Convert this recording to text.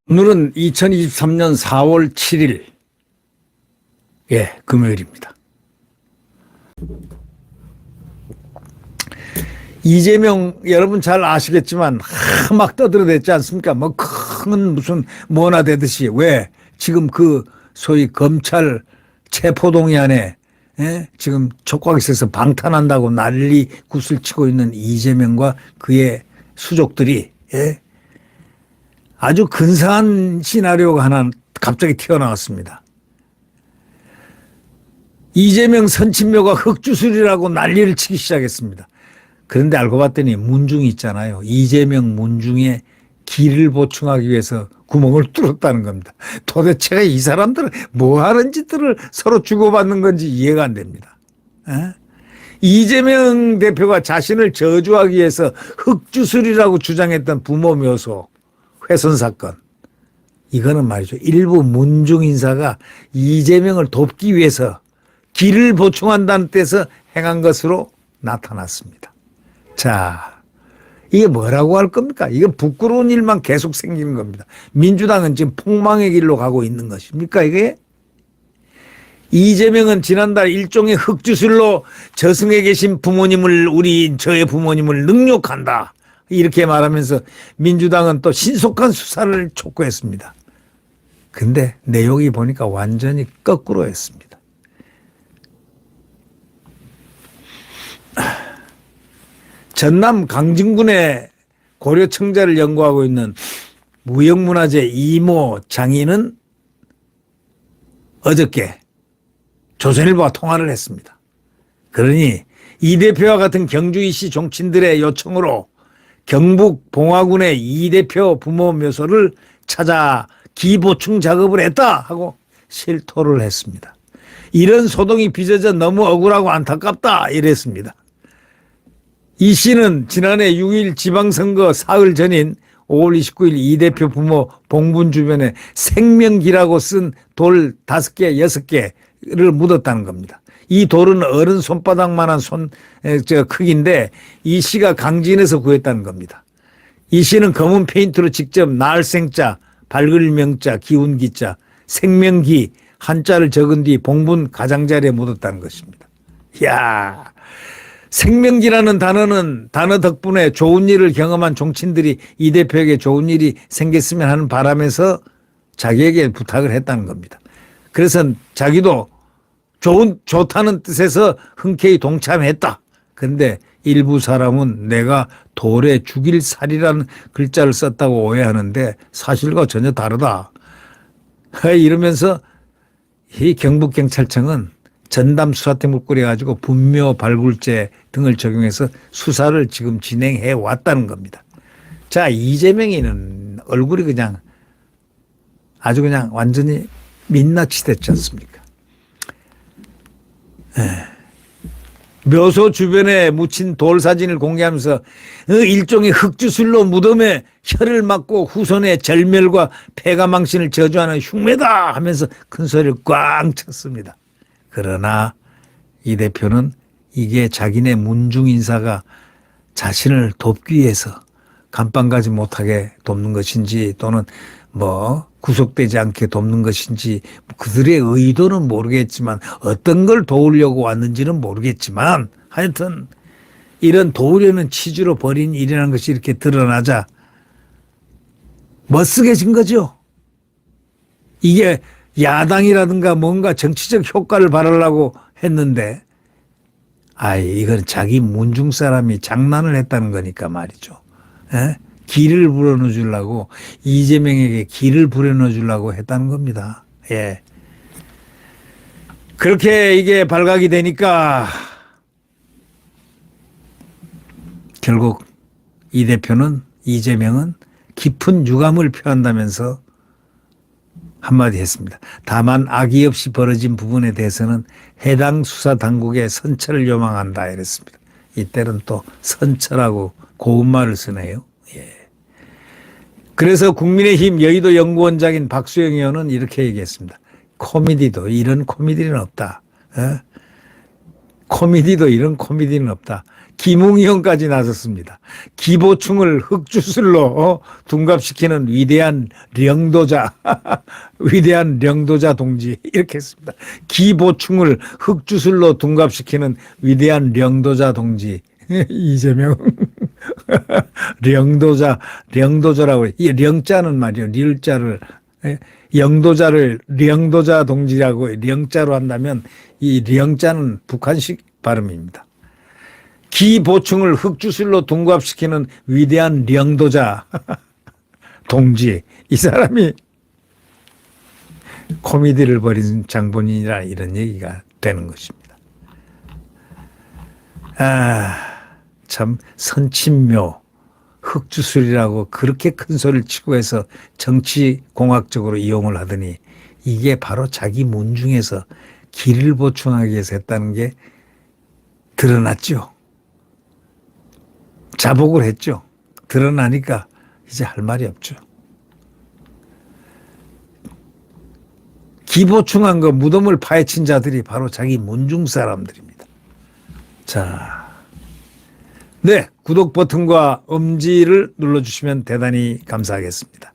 오늘은 2023년 4월 7일, 금요일입니다. 이재명 여러분 잘 아시겠지만 막 떠들어댔지 않습니까? 뭐 큰 무슨 뭐나 되듯이. 왜 지금 그 소위 검찰 체포동의안에 지금 촉각에서 방탄한다고 난리 굿을 치고 있는 이재명과 그의 수족들이 아주 근사한 시나리오가 하나 갑자기 튀어나왔습니다. 이재명 선친묘가 흑주술이라고 난리를 치기 시작했습니다. 그런데 알고 봤더니 문중이 있잖아요. 이재명 문중에 기를 보충하기 위해서 구멍을 뚫었다는 겁니다. 도대체 이 사람들은 뭐 하는 짓들을 서로 주고받는 건지 이해가 안 됩니다. 이재명 대표가 자신을 저주하기 위해서 흑주술이라고 주장했던 부모 묘소 훼손 사건. 이거는 말이죠. 일부 문중 인사가 이재명을 돕기 위해서 기를 보충한다는 뜻에서 행한 것으로 나타났습니다. 자, 이게 뭐라고 할 겁니까? 이건 부끄러운 일만 계속 생기는 겁니다. 민주당은 지금 폭망의 길로 가고 있는 것입니까, 이게? 이재명은 지난달 일종의 흑주술로 저승에 계신 부모님을, 저의 부모님을 능욕한다. 이렇게 말하면서 민주당은 또 신속한 수사를 촉구했습니다. 근데 내용이 보니까 완전히 거꾸로였습니다. 전남 강진군의 고려청자를 연구하고 있는 무형문화재 이모 장인은 어저께 조선일보와 통화를 했습니다. 그러니 이 대표와 같은 경주이시 종친들의 요청으로 경북 봉화군의 이 대표 부모 묘소를 찾아 기보충 작업을 했다 하고 실토를 했습니다. 이런 소동이 빚어져 너무 억울하고 안타깝다 이랬습니다. 이 씨는 지난해 6일 지방선거 사흘 전인 5월 29일 이 대표 부모 봉분 주변에 생명기라고 쓴 돌 5개, 6개를 묻었다는 겁니다. 이 돌은 어른 손바닥만한 크기인데 이 씨가 강진에서 구했다는 겁니다. 이 씨는 검은 페인트로 직접 날생자, 밝을 명자, 기운 기자, 생명기 한자를 적은 뒤 봉분 가장자리에 묻었다는 것입니다. 이야. 생명기라는 단어 덕분에 좋은 일을 경험한 종친들이 이 대표에게 좋은 일이 생겼으면 하는 바람에서 자기에게 부탁을 했다는 겁니다. 그래서 자기도 좋다는 뜻에서 흔쾌히 동참했다. 근데 일부 사람은 내가 돌에 죽일 살이라는 글자를 썼다고 오해하는데 사실과 전혀 다르다. 이러면서 이 경북경찰청은 전담 수사팀을 꾸려가지고 분묘 발굴죄 등을 적용해서 수사를 지금 진행해 왔다는 겁니다. 자, 이재명이는 얼굴이 그냥 아주 그냥 완전히 민낯이 됐지 않습니까? 묘소 주변에 묻힌 돌 사진을 공개하면서 일종의 흑주술로 무덤에 혀를 막고 후손의 절멸과 폐가망신을 저주하는 흉매다 하면서 큰 소리를 꽝 쳤습니다. 그러나 이 대표는 이게 자기네 문중 인사가 자신을 돕기 위해서 감방 가지 못하게 돕는 것인지 또는 뭐 구속되지 않게 돕는 것인지 그들의 의도는 모르겠지만 어떤 걸 도우려고 왔는지는 모르겠지만 하여튼 이런 도우려는 취지로 벌인 일이라는 것이 이렇게 드러나자 멋쓰게진 거죠. 이게 야당이라든가 뭔가 정치적 효과를 발하려고 했는데 이건 자기 문중 사람이 장난을 했다는 거니까 말이죠. 기를 불어넣어 주려고 이재명에게 기를 불어넣어 주려고 했다는 겁니다. 그렇게 이게 발각이 되니까 결국 이 대표는 이재명은 깊은 유감을 표한다면서 한마디 했습니다. 다만 악의 없이 벌어진 부분에 대해서는 해당 수사 당국의 선처를 요망한다 이랬습니다. 이때는 또 선처라고 고운말을 쓰네요. 그래서 국민의힘 여의도 연구원장인 박수영 의원은 이렇게 얘기했습니다. 코미디도 이런 코미디는 없다. 코미디도 이런 코미디는 없다. 김웅현까지 나섰습니다. 기보충을 흑주술로 둔갑시키는 위대한 령도자, 위대한 령도자 동지 이렇게 했습니다. 기보충을 흑주술로 둔갑시키는 위대한 령도자 동지. 이재명 령도자라고 이 령자는 말이요. 릴자를 영도자를 령도자 동지라고 령자로 한다면 이 령자는 북한식 발음입니다. 기보충을 흑주술로 둔갑시키는 위대한 령도자 동지. 이 사람이 코미디를 벌인 장본인이라 이런 얘기가 되는 것입니다. 참 선친묘 흑주술이라고 그렇게 큰 소리를 치고 해서 정치공학적으로 이용을 하더니 이게 바로 자기 문중에서 기를 보충하기 위해서 했다는 게 드러났죠. 자복을 했죠. 드러나니까 이제 할 말이 없죠. 기보충한 거 무덤을 파헤친 자들이 바로 자기 문중 사람들입니다. 자, 네, 구독 버튼과 엄지를 눌러주시면 대단히 감사하겠습니다.